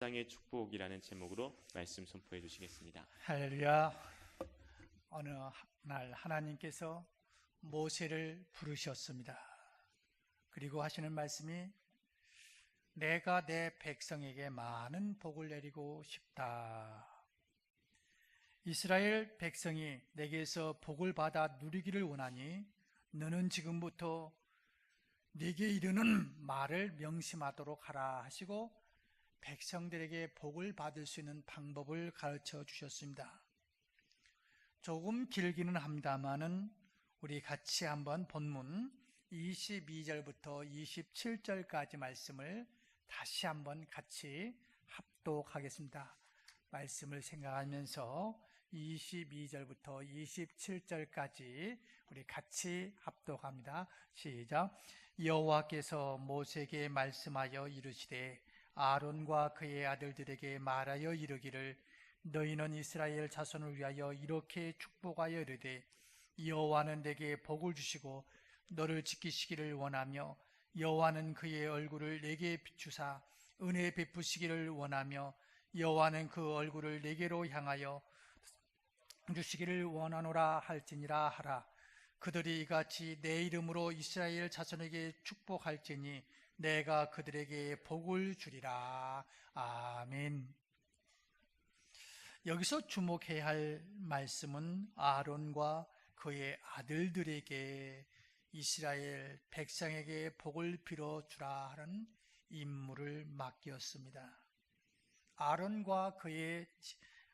백성의 축복이라는 제목으로 말씀 선포해 주시겠습니다. 할렐루야. 어느 날 하나님께서 모세를 부르셨습니다. 그리고 하시는 말씀이 내가 내 백성에게 많은 복을 내리고 싶다. 이스라엘 백성이 내게서 복을 받아 누리기를 원하니 너는 지금부터 네게 이르는 말을 명심하도록 하라 하시고 백성들에게 복을 받을 수 있는 방법을 가르쳐 주셨습니다. 조금 길기는 합니다만은 우리 같이 한번 본문 22절부터 27절까지 말씀을 다시 한번 같이 합독하겠습니다. 말씀을 생각하면서 22절부터 27절까지 우리 같이 합독합니다. 시작. 여호와께서 모세에게 말씀하여 이르시되 아론과 그의 아들들에게 말하여 이르기를 너희는 이스라엘 자손을 위하여 이렇게 축복하여 이르되 여호와는 내게 복을 주시고 너를 지키시기를 원하며 여호와는 그의 얼굴을 내게 비추사 은혜 베푸시기를 원하며 여호와는 그 얼굴을 내게로 향하여 주시기를 원하노라 할지니라 하라. 그들이 이같이 내 이름으로 이스라엘 자손에게 축복할지니 내가 그들에게 복을 주리라. 아멘. 여기서 주목해야 할 말씀은 아론과 그의 아들들에게 이스라엘 백성에게 복을 빌어주라 하는 임무를 맡겼습니다. 아론과 그의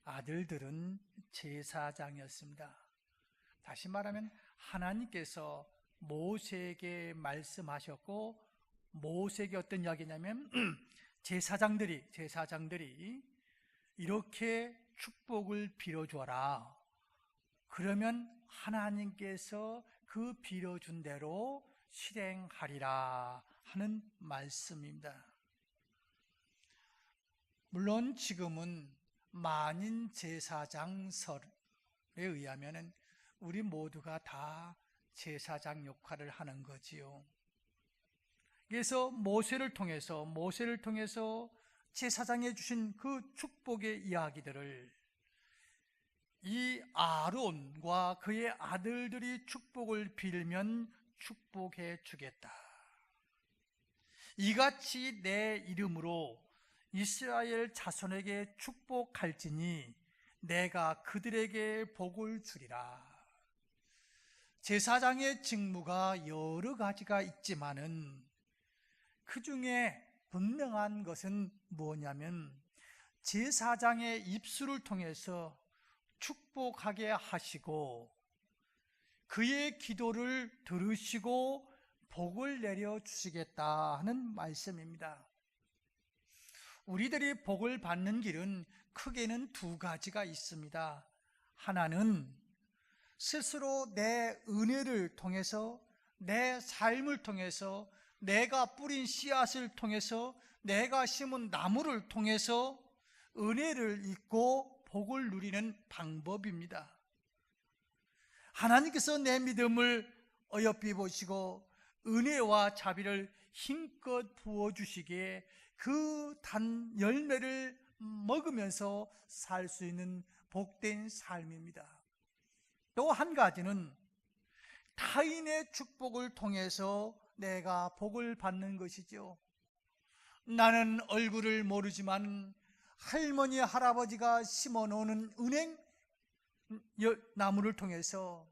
아들들은 제사장이었습니다. 다시 말하면 하나님께서 모세에게 말씀하셨고 모세에게 어떤 이야기냐면 제사장들이 이렇게 축복을 빌어줘라. 그러면 하나님께서 그 빌어준 대로 실행하리라 하는 말씀입니다. 물론 지금은 만인 제사장설에 의하면 우리 모두가 다 제사장 역할을 하는 거지요. 그래서 모세를 통해서 제사장에 주신 그 축복의 이야기들을 이 아론과 그의 아들들이 축복을 빌면 축복해 주겠다. 이같이 내 이름으로 이스라엘 자손에게 축복할지니 내가 그들에게 복을 주리라. 제사장의 직무가 여러 가지가 있지만은 그 중에 분명한 것은 뭐냐면 제사장의 입술을 통해서 축복하게 하시고 그의 기도를 들으시고 복을 내려 주시겠다 하는 말씀입니다. 우리들이 복을 받는 길은 크게는 두 가지가 있습니다. 하나는 스스로 내 은혜를 통해서 내 삶을 통해서 내가 뿌린 씨앗을 통해서 내가 심은 나무를 통해서 은혜를 잊고 복을 누리는 방법입니다. 하나님께서 내 믿음을 어여삐 보시고 은혜와 자비를 힘껏 부어주시기에 그 단 열매를 먹으면서 살 수 있는 복된 삶입니다. 또 한 가지는 타인의 축복을 통해서 내가 복을 받는 것이죠. 나는 얼굴을 모르지만 할머니 할아버지가 심어놓은 은행 나무를 통해서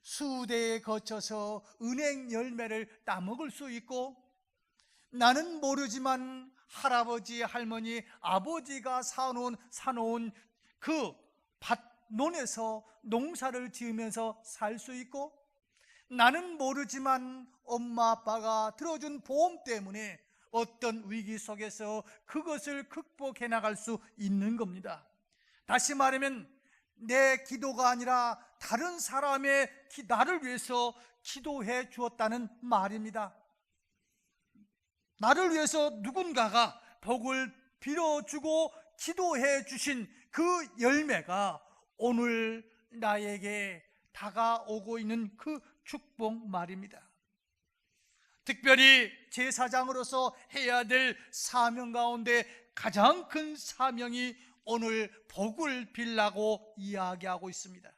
수대에 거쳐서 은행 열매를 따먹을 수 있고, 나는 모르지만 할아버지 할머니 아버지가 사놓은 그 밭논에서 농사를 지으면서 살 수 있고, 나는 모르지만 엄마 아빠가 들어준 보험 때문에 어떤 위기 속에서 그것을 극복해 나갈 수 있는 겁니다. 다시 말하면 내 기도가 아니라 다른 사람의 나를 위해서 기도해 주었다는 말입니다. 나를 위해서 누군가가 복을 빌어주고 기도해 주신 그 열매가 오늘 나에게 다가오고 있는 그 축복 말입니다. 특별히 제사장으로서 해야 될 사명 가운데 가장 큰 사명이 오늘 복을 빌라고 이야기하고 있습니다.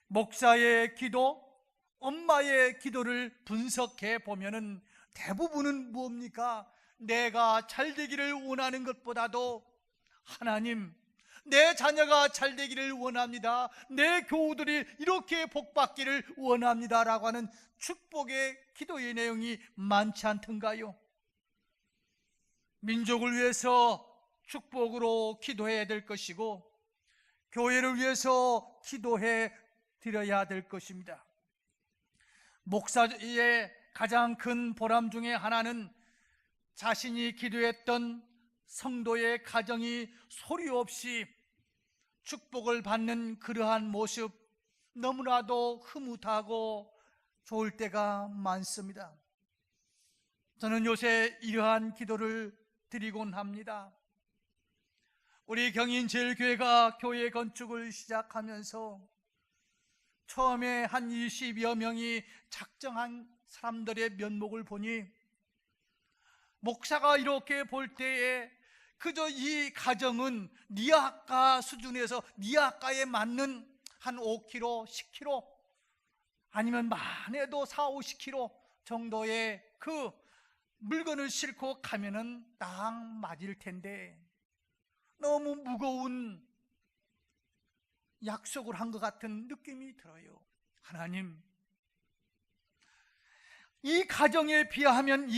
목사의 기도, 엄마의 기도를 분석해 보면은 대부분은 뭡니까? 내가 잘 되기를 원하는 것보다도 하나님, 내 자녀가 잘 되기를 원합니다. 내 교우들이 이렇게 복받기를 원합니다 라고 하는 축복의 기도의 내용이 많지 않던가요? 민족을 위해서 축복으로 기도해야 될 것이고 교회를 위해서 기도해 드려야 될 것입니다. 목사의 가장 큰 보람 중에 하나는 자신이 기도했던 성도의 가정이 소리 없이 축복을 받는 그러한 모습, 너무나도 흐뭇하고 좋을 때가 많습니다. 저는 요새 이러한 기도를 드리곤 합니다. 우리 경인제일교회가 교회 건축을 시작하면서 처음에 한 20여 명이 작정한 사람들의 면목을 보니 목사가 이렇게 볼 때에 그저 이 가정은 니아까 수준에서 니아까에 맞는 한 5kg, 10kg 아니면 많아도 4, 50kg 정도의 그 물건을 싣고 가면은 딱 맞을 텐데 너무 무거운 약속을 한 것 같은 느낌이 들어요. 하나님, 이 가정에 비하면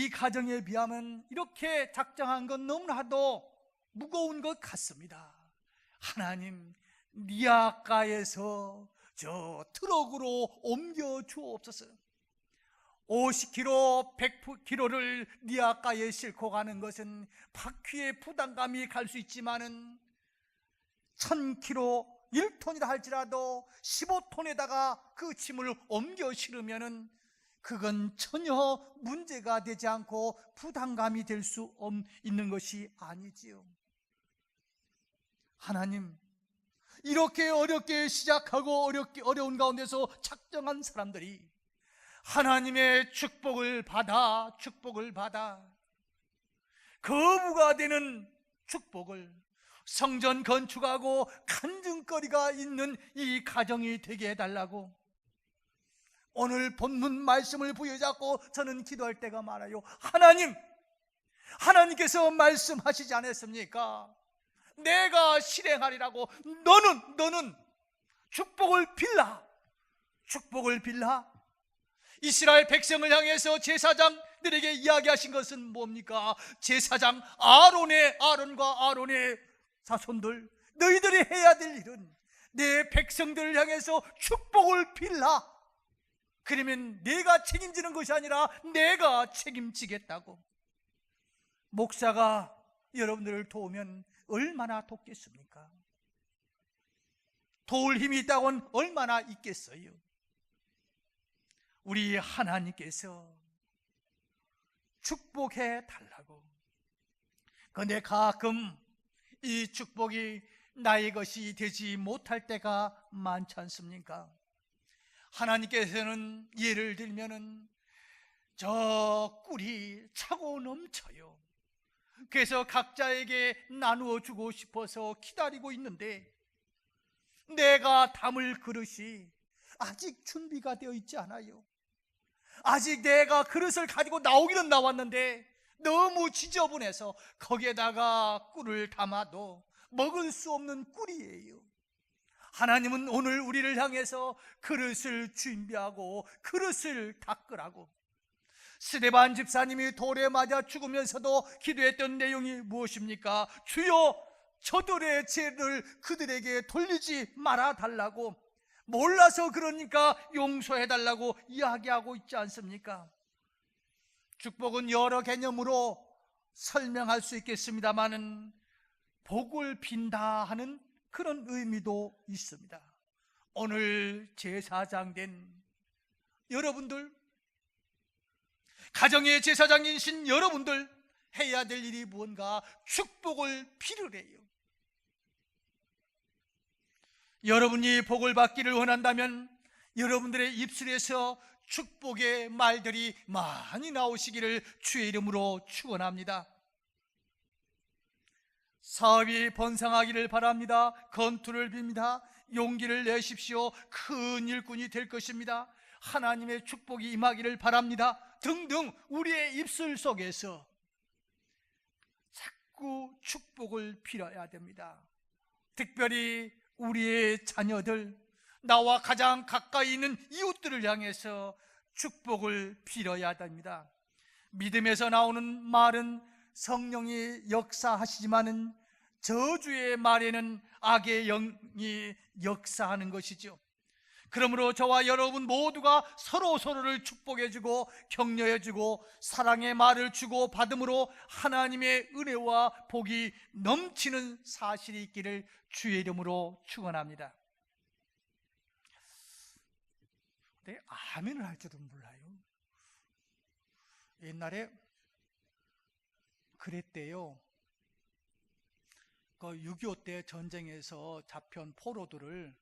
이렇게 작정한 건 너무나도 무거운 것 같습니다. 하나님, 니아까에서 저 트럭으로 옮겨 주옵소서. 50kg, 100kg를 니아까에 싣고 가는 것은 바퀴에 부담감이 갈 수 있지만은 1000kg, 1톤이라 할지라도 15톤에다가 그 짐을 옮겨 실으면은 그건 전혀 문제가 되지 않고 부담감이 될 수 있는 것이 아니지요. 하나님, 이렇게 어렵게 시작하고 어려운 가운데서 작정한 사람들이 하나님의 축복을 받아 거부가 되는 축복을 성전 건축하고 간증거리가 있는 이 가정이 되게 해달라고 오늘 본문 말씀을 부여잡고 저는 기도할 때가 많아요. 하나님께서 말씀하시지 않았습니까? 내가 실행하리라고. 너는 축복을 빌라. 이스라엘 백성을 향해서 제사장들에게 이야기하신 것은 뭡니까? 제사장 아론과 아론의 자손들, 너희들이 해야 될 일은 내 백성들을 향해서 축복을 빌라. 그러면 내가 책임지는 것이 아니라 내가 책임지겠다고. 목사가 여러분들을 도우면 얼마나 돕겠습니까? 도울 힘이 있다고는 얼마나 있겠어요? 우리 하나님께서 축복해 달라고. 그런데 가끔 이 축복이 나의 것이 되지 못할 때가 많지 않습니까? 하나님께서는 예를 들면은 저 꿀이 차고 넘쳐요. 그래서 각자에게 나누어 주고 싶어서 기다리고 있는데 내가 담을 그릇이 아직 준비가 되어 있지 않아요. 아직 내가 그릇을 가지고 나오기는 나왔는데 너무 지저분해서 거기에다가 꿀을 담아도 먹을 수 없는 꿀이에요. 하나님은 오늘 우리를 향해서 그릇을 준비하고 그릇을 닦으라고. 스데반 집사님이 돌에 맞아 죽으면서도 기도했던 내용이 무엇입니까? 주여, 저들의 죄를 그들에게 돌리지 말아 달라고. 몰라서 그러니까 용서해 달라고 이야기하고 있지 않습니까? 축복은 여러 개념으로 설명할 수 있겠습니다만은 복을 빈다 하는 그런 의미도 있습니다. 오늘 제사장 된 여러분들, 가정의 제사장이신 여러분들, 해야 될 일이 무언가? 축복을 빌으래요. 여러분이 복을 받기를 원한다면 여러분들의 입술에서 축복의 말들이 많이 나오시기를 주의 이름으로 축원합니다. 사업이 번성하기를 바랍니다. 건투를 빕니다. 용기를 내십시오. 큰 일꾼이 될 것입니다. 하나님의 축복이 임하기를 바랍니다. 등등 우리의 입술 속에서 자꾸 축복을 빌어야 됩니다. 특별히 우리의 자녀들, 나와 가장 가까이 있는 이웃들을 향해서 축복을 빌어야 됩니다. 믿음에서 나오는 말은 성령이 역사하시지만은 저주의 말에는 악의 영이 역사하는 것이죠. 그러므로 저와 여러분 모두가 서로를 축복해주고 격려해주고 사랑의 말을 주고 받음으로 하나님의 은혜와 복이 넘치는 사실이 있기를 주의 이름으로 축원합니다. 네, 아멘을 할 줄은 몰라요. 옛날에 그랬대요. 그 6.25 때 전쟁에서 잡혀온 포로들을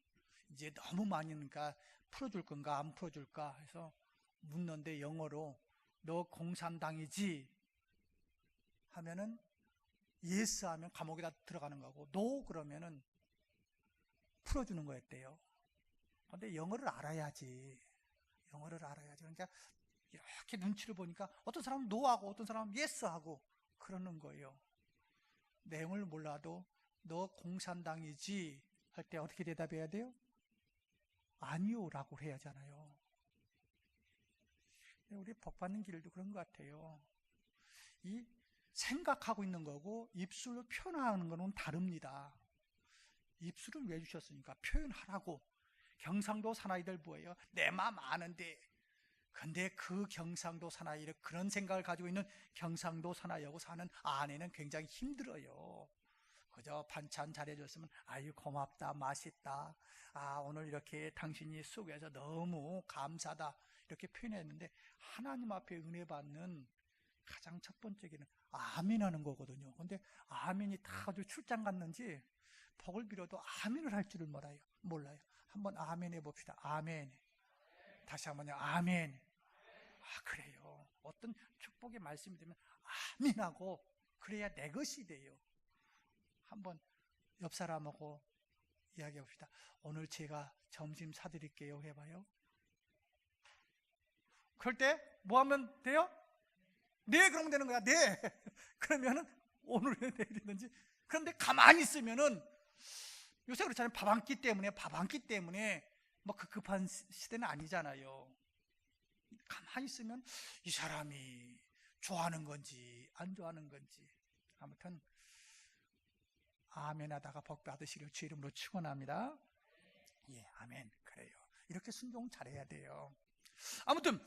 이제 너무 많으니까 풀어줄 건가 안 풀어줄까 해서 묻는데 영어로 너 공산당이지? 하면은 예스 하면 감옥에다 들어가는 거고 노 그러면은 풀어주는 거였대요. 근데 영어를 알아야지. 그러니까 이렇게 눈치를 보니까 어떤 사람은 노하고 어떤 사람은 예스하고 그러는 거예요. 내용을 몰라도 너 공산당이지? 할 때 어떻게 대답해야 돼요? 아니요 라고 해야 하잖아요. 우리 복받는 길도 그런 것 같아요. 이 생각하고 있는 거고 입술로 표현하는 거는 다릅니다. 입술은 왜 주셨으니까 표현하라고. 경상도 사나이들 뭐예요? 내 마음 아는데. 근데 그 경상도 사나이를 그런 생각을 가지고 있는 경상도 사나이하고 사는 아내는 굉장히 힘들어요. 그저 반찬 잘해줬으면 아유 고맙다 맛있다 오늘 이렇게 당신이 수고해서 너무 감사하다 이렇게 표현했는데 하나님 앞에 은혜 받는 가장 첫 번째 길은 아멘 하는 거거든요. 근데 아멘이 다 아주 출장 갔는지 복을 빌어도 아멘을 할 줄을 몰라요. 한번 아멘 해봅시다. 아멘. 다시 한번요. 아멘. 그래요. 어떤 축복의 말씀이 되면 아멘하고 그래야 내 것이 돼요. 한번 옆 사람하고 이야기해 봅시다. 오늘 제가 점심 사드릴게요 해봐요. 그럴 때 뭐 하면 돼요? 네 그러면 되는 거야. 네. 그러면은 오늘 왜 내리는지. 그런데 가만히 있으면은 요새 그렇잖아요. 밥 한 끼 때문에 뭐 급한 시대는 아니잖아요. 가만히 있으면 이 사람이 좋아하는 건지 안 좋아하는 건지 아무튼 아멘 하다가 복 받으시길 주 이름으로 축원합니다. 예, 아멘. 그래요. 이렇게 순종 잘해야 돼요. 아무튼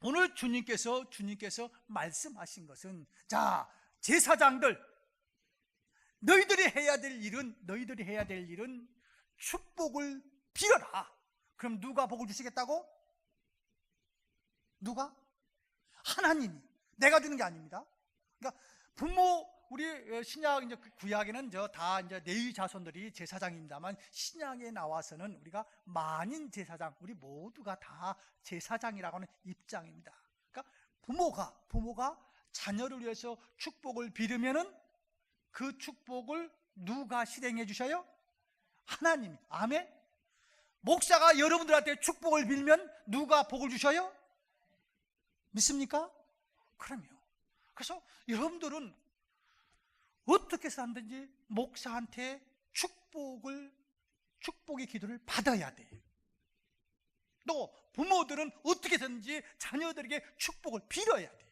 오늘 주님께서 말씀하신 것은 자, 제사장들 너희들이 해야 될 일은 축복을 빌어라. 그럼 누가 복을 주시겠다고? 누가? 하나님이. 내가 주는 게 아닙니다. 그러니까 부모 우리 신약 이제 구약에는 다 이제 레위 자손들이 제사장입니다만 신약에 나와서는 우리가 만인 제사장, 우리 모두가 다 제사장이라고 하는 입장입니다. 그러니까 부모가 자녀를 위해서 축복을 빌으면은 그 축복을 누가 실행해 주셔요? 하나님이. 아멘. 목사가 여러분들한테 축복을 빌면 누가 복을 주셔요? 믿습니까? 그럼요. 그래서 여러분들은 어떻게 해서 하든지 목사한테 축복의 기도를 받아야 돼요. 또 부모들은 어떻게 해서든지 자녀들에게 축복을 빌어야 돼요.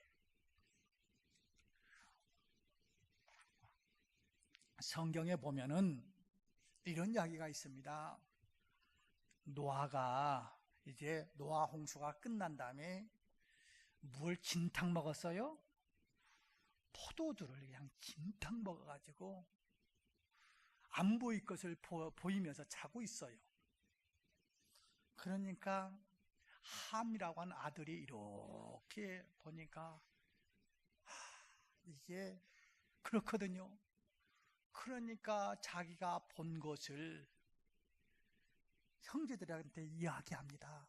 성경에 보면은 이런 이야기가 있습니다. 노아가 이제 노아 홍수가 끝난 다음에 뭘 진탕 먹었어요? 포도주를 그냥 진탕 먹어가지고 안 보일 것을 보이면서 자고 있어요. 그러니까 함이라고 하는 아들이 이렇게 보니까 이게 그렇거든요. 그러니까 자기가 본 것을 형제들한테 이야기합니다.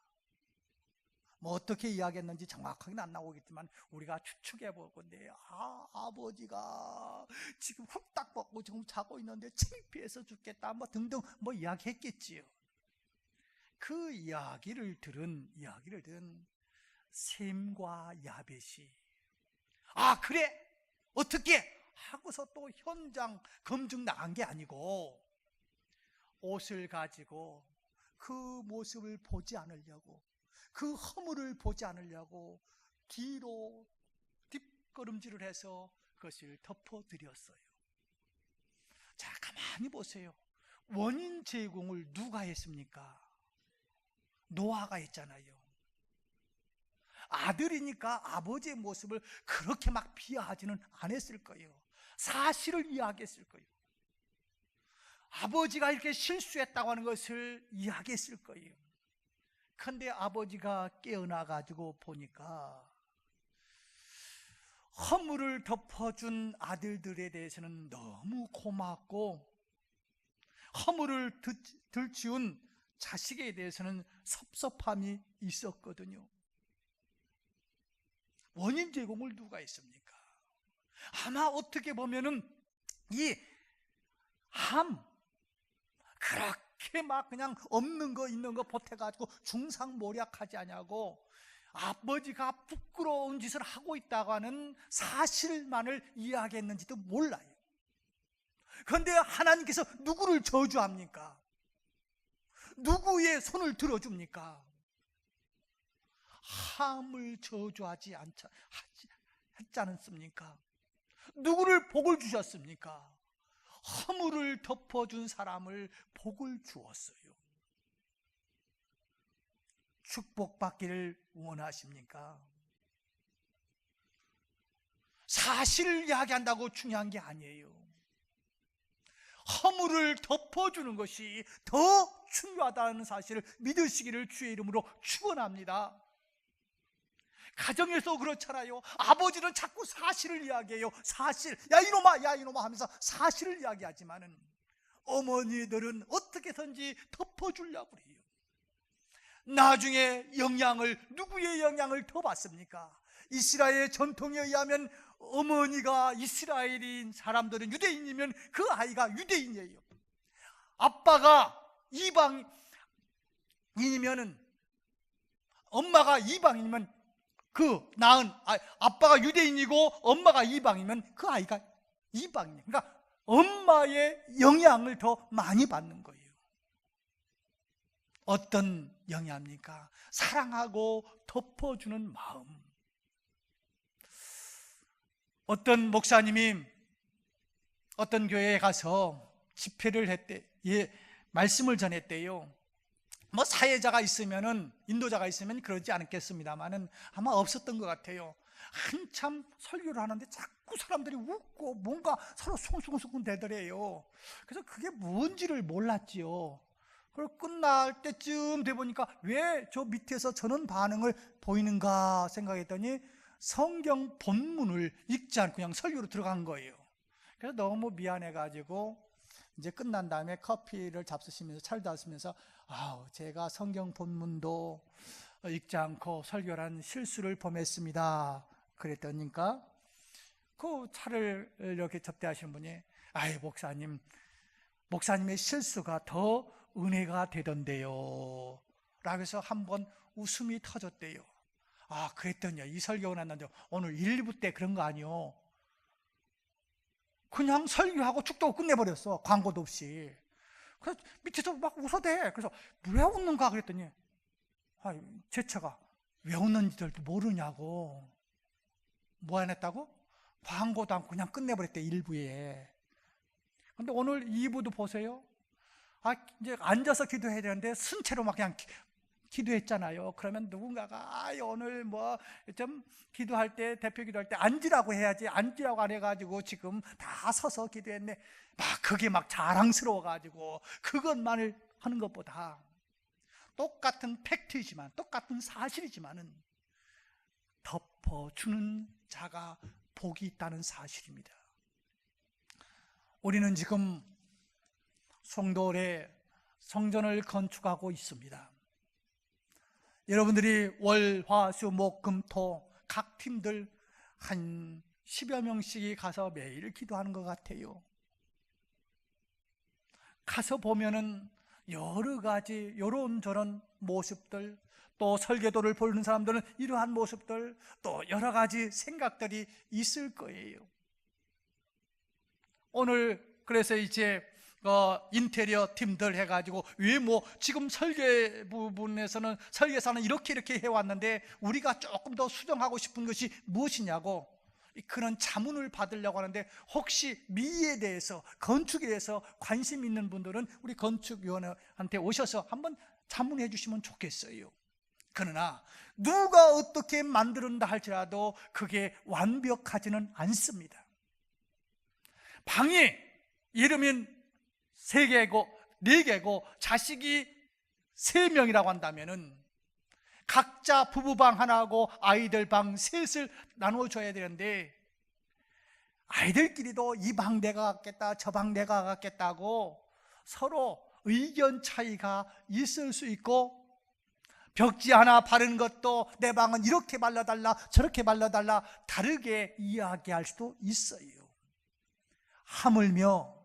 뭐 어떻게 이야기했는지 정확하게는 안 나오겠지만 우리가 추측해 볼 건데 아버지가 지금 뻗고 지금 자고 있는데 창피해서 죽겠다 뭐 등등 뭐 이야기했겠지요. 그 이야기를 들은 셈과 야벳이 그래 어떻게 하고서 또 현장 검증 나간 게 아니고 옷을 가지고 그 모습을 보지 않으려고, 그 허물을 보지 않으려고 뒤로 뒷걸음질을 해서 그것을 덮어드렸어요. 자, 가만히 보세요. 원인 제공을 누가 했습니까? 노아가 했잖아요. 아들이니까 아버지의 모습을 그렇게 막 비하하지는 않았을 거예요. 사실을 이야기했을 거예요. 아버지가 이렇게 실수했다고 하는 것을 이야기했을 거예요. 그런데 아버지가 깨어나가지고 보니까 허물을 덮어준 아들들에 대해서는 너무 고맙고 허물을 들치운 자식에 대해서는 섭섭함이 있었거든요. 원인 제공을 누가 했습니까? 아마 어떻게 보면은 이 그렇게 막 그냥 없는 거 있는 거 보태가지고 중상모략하지 않냐고 아버지가 부끄러운 짓을 하고 있다고 하는 사실만을 이야기했는지도 몰라요. 그런데 하나님께서 누구를 저주합니까? 누구의 손을 들어줍니까? 함을 저주하지 했지 않습니까? 누구를 복을 주셨습니까? 허물을 덮어준 사람을 복을 주었어요. 축복받기를 원하십니까? 사실을 이야기한다고 중요한 게 아니에요. 허물을 덮어주는 것이 더 중요하다는 사실을 믿으시기를 주의 이름으로 축원합니다. 가정에서 그렇잖아요. 아버지는 자꾸 사실을 이야기해요. 사실, 야 이놈아 하면서 사실을 이야기하지만은 어머니들은 어떻게든지 덮어주려고 해요. 나중에 누구의 영향을 더 받습니까? 이스라엘의 전통에 의하면 어머니가 이스라엘인 사람들은 유대인이면 그 아이가 유대인이에요. 아빠가 이방인이면은, 엄마가 이방인이면 그 낳은 아빠가 유대인이고 엄마가 이방이면 그 아이가 이방이에요. 그러니까 엄마의 영향을 더 많이 받는 거예요. 어떤 영향입니까? 사랑하고 덮어주는 마음. 어떤 목사님이 어떤 교회에 가서 집회를 했대. 말씀을 전했대요. 뭐 사회자가 있으면은, 인도자가 있으면 그러지 않겠습니다만은 아마 없었던 것 같아요. 한참 설교를 하는데 자꾸 사람들이 웃고 뭔가 서로 숭숭숭 대더래요. 그래서 그게 뭔지를 몰랐지요. 그리고 끝날 때쯤 돼 보니까 왜 저 밑에서 저런 반응을 보이는가 생각했더니 성경 본문을 읽지 않고 그냥 설교로 들어간 거예요. 그래서 너무 미안해가지고 이제 끝난 다음에 커피를 잡수시면서 차를 마시면서 제가 성경 본문도 읽지 않고 설교란 실수를 범했습니다. 그랬더니까 그 차를 이렇게 접대하시는 분이 목사님의 실수가 더 은혜가 되던데요 라고 해서 한번 웃음이 터졌대요. 그랬더니요, 이 설교가 났는데 오늘 1부 때 그런 거 아니요, 그냥 설교하고 축도하고 끝내버렸어. 광고도 없이. 그래서 밑에서 막 웃어대. 그래서 왜 웃는가 그랬더니 제 차가 왜 웃는지도 모르냐고. 뭐 안 했다고? 광고도 않고 그냥 끝내버렸대, 1부에. 근데 오늘 2부도 보세요. 이제 앉아서 기도해야 되는데 순채로 막 그냥 기도했잖아요. 그러면 누군가가 오늘 뭐 좀 기도할 때, 대표 기도할 때 앉으라고 해야지, 앉으라고 안 해가지고 지금 다 서서 기도했네. 그게 막 자랑스러워가지고 그것만을 하는 것보다 똑같은 팩트이지만, 똑같은 사실이지만은 덮어주는 자가 복이 있다는 사실입니다. 우리는 지금 송도에 성전을 건축하고 있습니다. 여러분들이 월, 화, 수, 목, 금, 토 각 팀들 한 10여 명씩이 가서 매일 기도하는 것 같아요. 가서 보면은 여러 가지 요런저런 모습들, 또 설계도를 보는 사람들은 이러한 모습들, 또 여러 가지 생각들이 있을 거예요. 오늘 그래서 이제 인테리어 팀들 해가지고 지금 설계 부분에서는 설계사는 이렇게 해왔는데 우리가 조금 더 수정하고 싶은 것이 무엇이냐고 그런 자문을 받으려고 하는데, 혹시 미에 대해서, 건축에 대해서 관심 있는 분들은 우리 건축위원회한테 오셔서 한번 자문해 주시면 좋겠어요. 그러나 누가 어떻게 만든다 할지라도 그게 완벽하지는 않습니다. 방이 이름은 3개고 4개고 자식이 3명이라고 한다면은 각자 부부방 하나하고 아이들 방 셋을 나눠줘야 되는데, 아이들끼리도 이 방 내가 갖겠다, 저 방 내가 갖겠다고 서로 의견 차이가 있을 수 있고, 벽지 하나 바르는 것도 내 방은 이렇게 발라달라 저렇게 발라달라 다르게 이야기할 수도 있어요. 하물며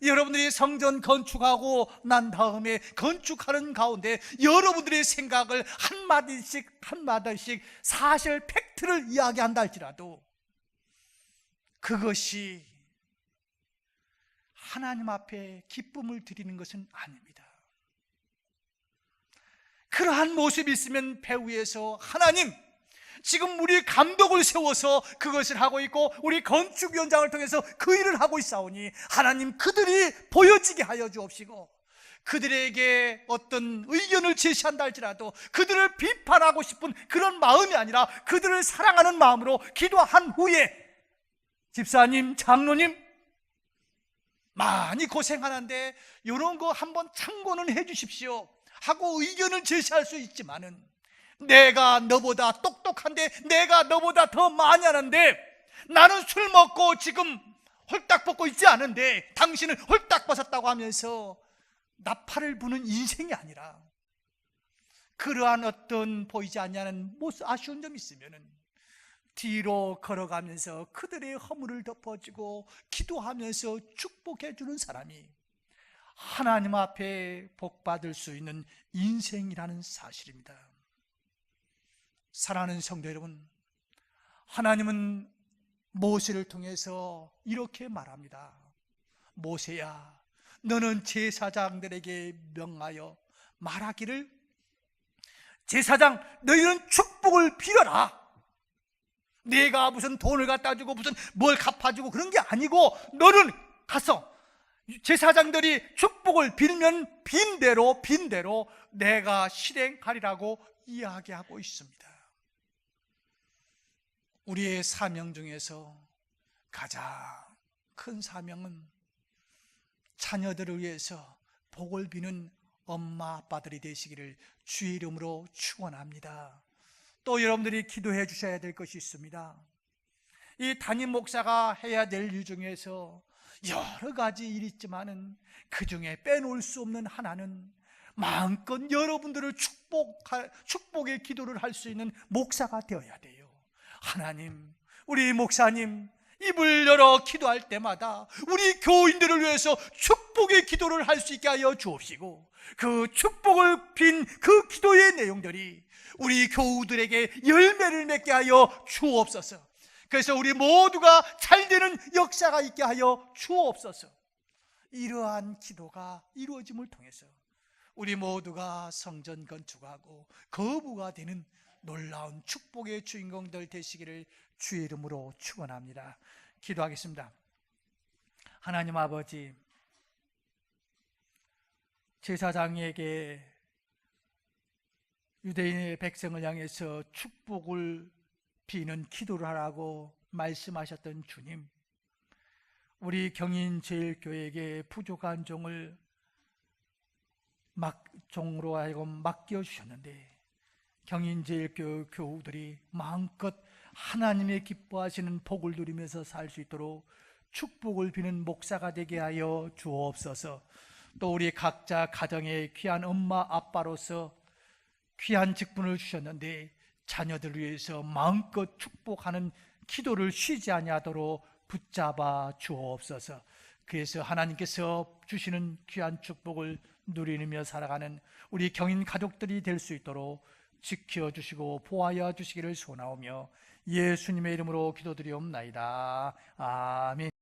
여러분들이 성전 건축하고 난 다음에 건축하는 가운데 여러분들의 생각을 한마디씩 사실 팩트를 이야기한다 할지라도 그것이 하나님 앞에 기쁨을 드리는 것은 아닙니다. 그러한 모습이 있으면 배후에서 하나님, 지금 우리 감독을 세워서 그것을 하고 있고 우리 건축위원장을 통해서 그 일을 하고 있사오니 하나님, 그들이 보여지게 하여 주옵시고, 그들에게 어떤 의견을 제시한다 할지라도 그들을 비판하고 싶은 그런 마음이 아니라 그들을 사랑하는 마음으로 기도한 후에, 집사님, 장로님 많이 고생하는데 이런 거 한번 참고는 해 주십시오 하고 의견을 제시할 수 있지만은, 내가 너보다 똑똑한데, 내가 너보다 더 많이 하는데, 나는 술 먹고 지금 홀딱 벗고 있지 않은데 당신은 홀딱 벗었다고 하면서 나팔을 부는 인생이 아니라, 그러한 어떤 보이지 않냐는 아쉬운 점이 있으면은 뒤로 걸어가면서 그들의 허물을 덮어주고 기도하면서 축복해 주는 사람이 하나님 앞에 복받을 수 있는 인생이라는 사실입니다. 사랑하는 성도 여러분, 하나님은 모세를 통해서 이렇게 말합니다. 모세야, 너는 제사장들에게 명하여 말하기를, 제사장 너희는 축복을 빌어라. 내가 무슨 돈을 갖다 주고 무슨 뭘 갚아주고 그런 게 아니고, 너는 가서 제사장들이 축복을 빌면 빈대로 내가 실행하리라고 이야기하고 있습니다. 우리의 사명 중에서 가장 큰 사명은 자녀들을 위해서 복을 비는 엄마 아빠들이 되시기를 주의 이름으로 축원합니다. 또 여러분들이 기도해 주셔야 될 것이 있습니다. 이 담임 목사가 해야 될 일 중에서 여러 가지 일이 있지만은 그 중에 빼놓을 수 없는 하나는 마음껏 여러분들을 축복의 기도를 할 수 있는 목사가 되어야 돼요. 하나님, 우리 목사님 입을 열어 기도할 때마다 우리 교인들을 위해서 축복의 기도를 할 수 있게 하여 주옵시고, 그 축복을 빈 그 기도의 내용들이 우리 교우들에게 열매를 맺게 하여 주옵소서. 그래서 우리 모두가 잘되는 역사가 있게 하여 주옵소서. 이러한 기도가 이루어짐을 통해서 우리 모두가 성전 건축하고 거부가 되는 놀라운 축복의 주인공들 되시기를 주의 이름으로 축원합니다. 기도하겠습니다. 하나님 아버지, 제사장에게 유대인의 백성을 향해서 축복을 비는 기도를 하라고 말씀하셨던 주님, 우리 경인제일교회에게 부족한 종으로 하여금 맡겨주셨는데, 경인제일교회 교우들이 마음껏 하나님의 기뻐하시는 복을 누리면서 살 수 있도록 축복을 비는 목사가 되게 하여 주옵소서. 또 우리 각자 가정의 귀한 엄마 아빠로서 귀한 직분을 주셨는데 자녀들을 위해서 마음껏 축복하는 기도를 쉬지 아니하도록 붙잡아 주옵소서. 그래서 하나님께서 주시는 귀한 축복을 누리며 살아가는 우리 경인 가족들이 될 수 있도록 지켜주시고 보호하여 주시기를 소원하오며 예수님의 이름으로 기도드리옵나이다. 아멘.